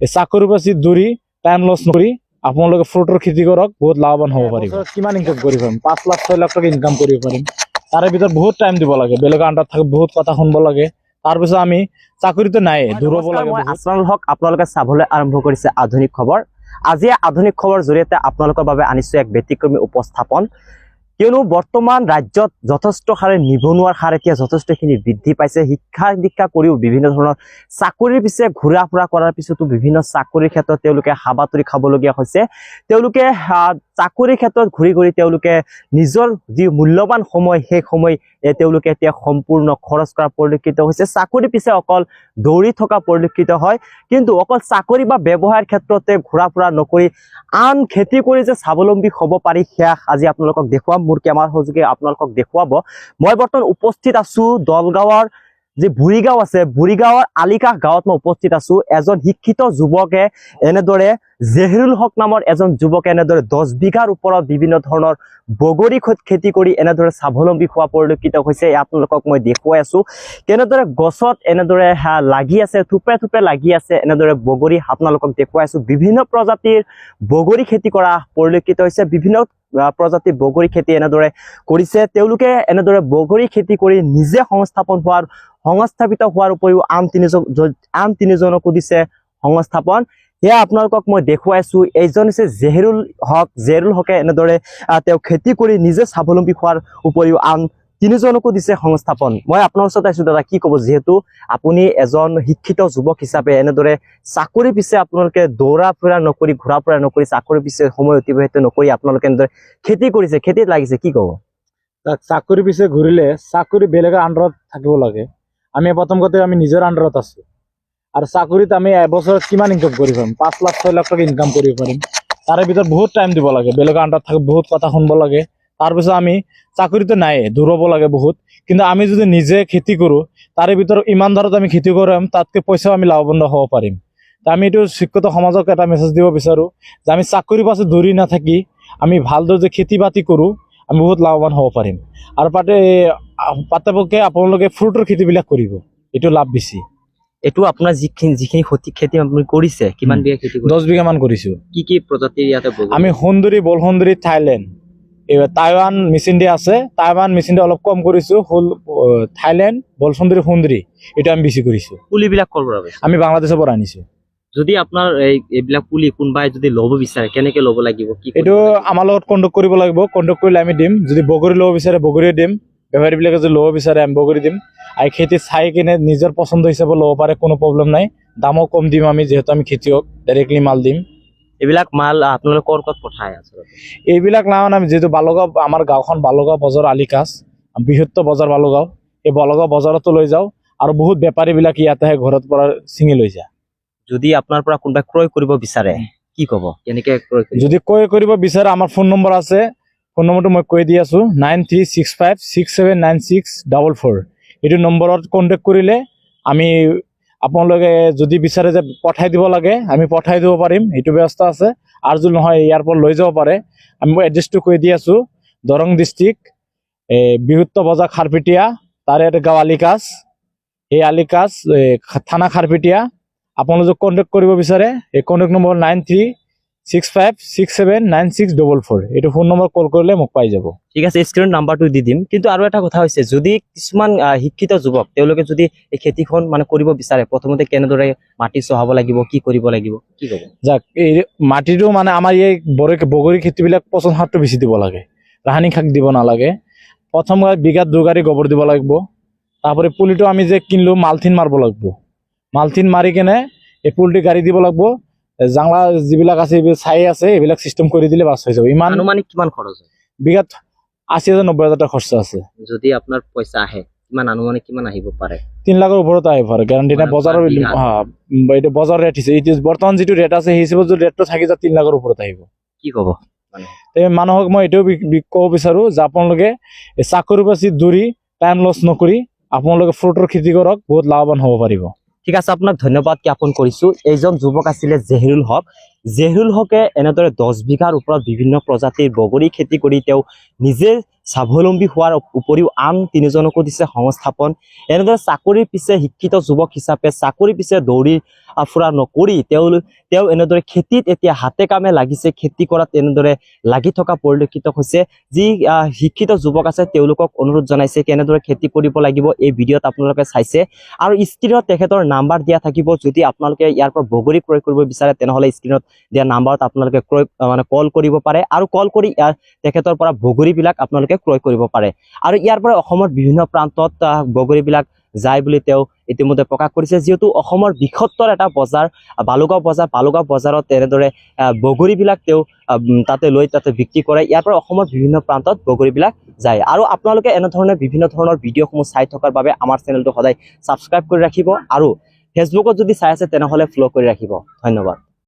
এই চাকৰিৰ পৰা দূৰি টাইম লছ নকৰি আপোনালোকে ফ্ৰুটৰ খেতি কৰক, বহুত লাভৱান হ'ব পাৰিব। কিমান ইনকাম কৰিব পাৰিম? 5 লাখ 6 লাখ টকা ইনকাম কৰিব পাৰিম। তাৰে ভিতৰত বহুত টাইম দিব লাগে, বেলেগৰ আণ্ডাৰত থাকি বহুত কথা শুনিব লাগে। তাৰপিছত আমি চাকৰিটো নাই, দূৰ হ'ব লাগে। আপোনালোকে চাবলৈ আৰম্ভ কৰিছে আধুনিক খবৰ। আজি আধুনিক খবৰ জৰিয়তে আপোনালোকৰ বাবে আনিছো এক ব্যতিক্ৰমী উপস্থাপন। কিয়নো বৰ্তমান ৰাজ্যত যথেষ্ট হাৰে নিবনুৱাৰ হাৰ এতিয়া যথেষ্টখিনি বৃদ্ধি পাইছে। শিক্ষা দীক্ষা কৰিও বিভিন্ন ধৰণৰ চাকৰিৰ পিছে ঘূৰা ফুৰা কৰাৰ পিছতো বিভিন্ন চাকৰিৰ ক্ষেত্ৰত তেওঁলোকে হাবাতৰি খাবলগীয়া হৈছে। তেওঁলোকে চাকৰিৰ ক্ষেত্ৰত ঘূৰি ঘূৰি তেওঁলোকে নিজৰ যি মূল্যৱান সময় সেই সময় তেওঁলোকে এতিয়া সম্পূৰ্ণ খৰচ কৰা পৰিলক্ষিত হৈছে। চাকৰি পিছে অকল দৌৰি থকা পৰিলক্ষিত হয়, কিন্তু অকল চাকৰি বা ব্যৱসায়ৰ ক্ষেত্ৰতে ঘূৰা ফুৰা নকৰি আন খেতি কৰি যে স্বাৱলম্বী হ'ব পাৰি সেয়া আজি আপোনালোকক দেখুৱাম। মোৰ কেমেৰাৰ সহযোগে আপোনালোকক দেখুৱাব। মই বৰ্তমান উপস্থিত আছো দলগাঁৱৰ যে বুঢ়ীগাঁও আছে, বুঢ়ীগাঁৱৰ আলিকাষ গাঁৱত মই উপস্থিত আছো। এজন শিক্ষিত যুৱকে এনেদৰে জেহৰুল হক নামৰ এজন যুৱকে এনেদৰে 10 বিঘাৰ ওপৰত বিভিন্ন ধৰণৰ বগৰী খেতি কৰি এনেদৰে স্বাৱলম্বী হোৱা পৰিলক্ষিত হৈছে। আপোনালোকক মই দেখুৱাই আছো কেনেদৰে গছত এনেদৰে লাগি আছে, থোপে থোপে লাগি আছে এনেদৰে বগৰী আপোনালোকক দেখুৱাই আছো। বিভিন্ন প্ৰজাতিৰ বগৰী খেতি কৰা পৰিলক্ষিত হৈছে। বিভিন্ন প্ৰজাতিৰ বগৰী খেতি এনেদৰে কৰিছে তেওঁলোকে। এনেদৰে বগৰী খেতি কৰি নিজে সংস্থাপিত হোৱাৰ উপৰিও আন তিনিজনকো দিছে সংস্থাপন। সেয়া আপোনালোকক মই দেখুৱাইছো। এইজন হৈছে জেহৰুল হক। জেহৰুল হকে এনেদৰে তেওঁ খেতি কৰি নিজে স্বাৱলম্বী হোৱাৰ উপৰিও আন তিনিজনকো দিছে সংস্থাপন। মই আপোনাৰ ওচৰত আহিছো দাদা, কি ক'ব? যিহেতু আপুনি এজন শিক্ষিত যুৱক হিচাপে এনেদৰে চাকৰি পিছে আপোনালোকে দৌৰা ফুৰা নকৰি, ঘূৰা ফুৰা নকৰি, চাকৰি পিছে সময় অতিবাহিত নকৰি আপোনালোকে এনেদৰে খেতি কৰিছে, খেতিত লাগিছে, কি ক'ব? চাকৰি পিছে ঘূৰিলে চাকৰি বেলেগৰ আণ্ডাৰত থাকিব লাগে। আমি প্ৰথম কথা আমি নিজৰ আণ্ডাৰত আছো, আৰু চাকৰিত আমি এবছৰত কিমান ইনকাম কৰিব পাৰিম? 5 লাখ 6 লাখ টকা ইনকাম কৰিব পাৰিম। তাৰে ভিতৰত বহুত টাইম দিব লাগে, বেলেগৰ আণ্ডাৰত থাকি বহুত কথা শুনিব লাগে। তাৰপিছত আমি চাকৰিটো নাই, দূৰ হ'ব লাগে বহুত। কিন্তু আমি যদি নিজে খেতি কৰোঁ, তাৰে ভিতৰত ইমানদাৰত আমি খেতি কৰিম, তাতকৈ পইচাও আমি লাভৱান হ'ব পাৰিম। আমি এইটো শিক্ষিত সমাজক এটা মেছেজ দিব বিচাৰোঁ যে আমি চাকৰিৰ পাছত দৌৰি নাথাকি আমি ভালদৰে যে খেতি বাতি কৰোঁ, আমি বহুত লাভৱান হ'ব পাৰিম। আৰু পাতপক্ষে আপোনালোকে ফ্ৰুটৰ খেতিবিলাক কৰিব, এইটো লাভ বেছি। এইটো আপোনাৰ যিখিনি খেতি আপুনি কৰিছে, কিমান বিঘা খেতি? 10 বিঘা মান কৰিছোঁ। কি প্ৰজাতিৰ ইয়াতে? আমি সুন্দৰী, বলসুন্দৰী, থাইলেণ্ড, টাইৱান মেচিন আছে। টাইৱান মেচিন অলপ কম কৰিছোঁ। থাইলেণ্ড, বলসুন্দৰী, সুন্দৰী এইটো আমি বেছি কৰিছোঁ। পুলিবিলাক ক'ৰ পৰা? আমি বাংলাদেশৰ পৰা আনিছোঁ। যদি আপোনাৰ এইবিলাক পুলি কোনোবাই যদি ল'ব বিচাৰে, কেনেকে ল'ব লাগিব? এইটো আমাৰ লগত কণ্টেক্ট কৰিব লাগিব। কণ্টেক্ট কৰিলে আমি দিম। যদি বগৰী ল'ব বিচাৰে বগৰী দিম, বেপাৰীবিলাকে যদি ল'ব বিচাৰে আমি বগৰী দিম। আৰু খেতি চাই কিনে নিজৰ পচন্দ হিচাপে ল'ব পাৰে, কোনো প্ৰব্লেম নাই। দামো কম দিম আমি, যিহেতু আমি খেতিয়ক, ডাইৰেক্টলি মাল দিম। এইবিলাক মাল আপোনালোকে ক'ত পঠায়? এইবিলাক লাভৱান আমি যিহেতু বালুগাঁও, আমাৰ গাঁওখন বালুগাঁও বজাৰ আলিকাষ, বৃহত্তৰ বজাৰ বালুগাঁও। এই বালুগাঁও বজাৰতো লৈ যাওঁ, আৰু বহুত বেপাৰীবিলাক ইয়াতে ঘৰত পৰা ছিঙি লৈ যায়। যদি আপোনাৰ পৰা কোনোবাই ক্ৰয় কৰিব বিচাৰে, কি ক'ব? কেনেকে ক্ৰয় কৰিব? যদি ক্ৰয় কৰিব বিচাৰে, আমাৰ ফোন নম্বৰ আছে। ফোন নম্বৰটো মই কৈ দি আছোঁ, 9365679644। এইটো নম্বৰত কণ্টেক্ট কৰিলে আমি আপোনালোকে যদি বিচাৰে যে পঠাই দিব লাগে, আমি পঠাই দিব পাৰিম, এইটো ব্যৱস্থা আছে। আৰু যদি নহয় ইয়াৰ পৰা লৈ যাব পাৰে, আমি এড্ৰেছটো কৈ দি আছোঁ। দৰং ডিষ্ট্ৰিক্ট, বৃহত্তৰ বজাৰ খাৰপেটীয়া, তাৰে এটা গাঁও আলিকাষ, এই আলিকাষ থানা খাৰপেটীয়া। আপোনালোকে কণ্টেক্ট কৰিব বিচাৰে, এই কণ্টেক্ট নম্বৰ 9365679644। এইটো ফোন নম্বৰ কল কৰিলে মোক পাই যাব। ঠিক আছে, স্ক্ৰীন নাম্বাৰটো দি দিম। কিন্তু আৰু এটা কথা হৈছে, যদি কিছুমান শিক্ষিত যুৱক তেওঁলোকে যদি এই খেতিখন কৰিব বিচাৰে, প্ৰথমতে কেনেদৰে মাটি চহাব লাগিব, কি কৰিব লাগিব, কি ক'ব? যাক এই মাটিটো আমাৰ এই বগৰী খেতিবিলাক পচন সাৰটো বেছি দিব লাগে, ৰাসায়নিক সাৰ দিব নালাগে। প্ৰথম বিঘাত 2 গাড়ী গোবৰ দিব লাগিব। তারপরে পুলিটো আমি যে কিনলো মালথিন মারব লাগবো, মালথিন মারি কেনে এই পুলিটি গাড়ি দিব লাগবো। জাংলা যিবিলাক আছে ছাই আছে এইবিলাক সিস্টেম করে দিলে বাস হয়ে যাবে। ইমান আনুমানিক কিমান খরচ হয়? বিঘাত 80,000 90,000 টাকা খরচ আছে। যদি আপনার পয়সা আহে কিমান আনুমানিক কিমান আহিব পারে? 3 লাখের উপরতে আহিব পারে, গ্যারান্টি না। বজারের এটা বজার রেট হিসেবে বর্তমান যেটো রেট আছে সেই হিসেবে যদি রেটটো থাকি যায় 3 লাখের উপরতে আহিব। কি কব মানুহক মই এটাও কব বিচাৰো যে আপোনালোকে চাকৰি পাছি দৌৰি টাইম লছ নকৰি আপোনালোকে ফ্ৰুটৰ খেতি কৰক, বহুত লাভৱান হ'ব পাৰিব। ঠিক আছে, আপোনাক ধন্যবাদ জ্ঞাপন কৰিছো। এইজন যুৱক আছিলে জেহৰুল হক। জেহৰুল হকে এনেদৰে 10 বিঘাৰ ওপৰত বিভিন্ন প্ৰজাতিৰ বগৰী খেতি কৰি তেওঁ নিজে স্বাৱলম্বী হোৱাৰ উপৰিও আন 3জনকো দিছে সংস্থাপন। এনেদৰে চাকৰিৰ পিছে শিক্ষিত যুৱক হিচাপে চাকৰিৰ পিছে দৌৰি ফুৰা নকৰি তেওঁ এনেদৰে খেতিত এতিয়া হাতে কামে লাগিছে, খেতি কৰাত এনেদৰে লাগি থকা পৰিলক্ষিত হৈছে। যি শিক্ষিত যুৱক আছে তেওঁলোকক অনুৰোধ জনাইছে কেনেদৰে খেতি কৰিব লাগিব এই ভিডিঅ'ত আপোনালোকে চাইছে। আৰু স্ক্ৰীনত তেখেতৰ নাম্বাৰ দিয়া থাকিব। যদি আপোনালোকে ইয়াৰ পৰা বগৰী ক্ৰয় কৰিব বিচাৰে তেনেহ'লে স্ক্ৰীনত দিয়া নাম্বাৰত আপোনালোকে কল কৰিব পাৰে আৰু কল কৰি তেখেতৰ পৰা বগৰীবিলাক আপোনালোকে ক্ৰয় কৰিব পাৰে। আৰু ইয়াৰ পৰা অসমৰ বিভিন্ন প্ৰান্তত বগৰীবিলাক যায় বুলি তেওঁ ইতিমধ্যে প্ৰকাশ কৰিছে। যিহেতু অসমৰ বৃহত্তৰ এটা বজাৰ বালুগাঁও বজাৰত এনেদৰে বগৰীবিলাক তেওঁ তাতে বিক্ৰী কৰে। ইয়াৰ পৰা অসমৰ বিভিন্ন প্ৰান্তত বগৰীবিলাক যায়। আৰু আপোনালোকে এনেধৰণে বিভিন্ন ধৰণৰ ভিডিঅ'সমূহ চাই থকাৰ বাবে আমাৰ চেনেলটো সদায় ছাবস্ক্ৰাইব কৰি ৰাখিব আৰু ফেচবুকত যদি চাই আছে তেনেহ'লে ফ'ল' কৰি ৰাখিব। ধন্যবাদ।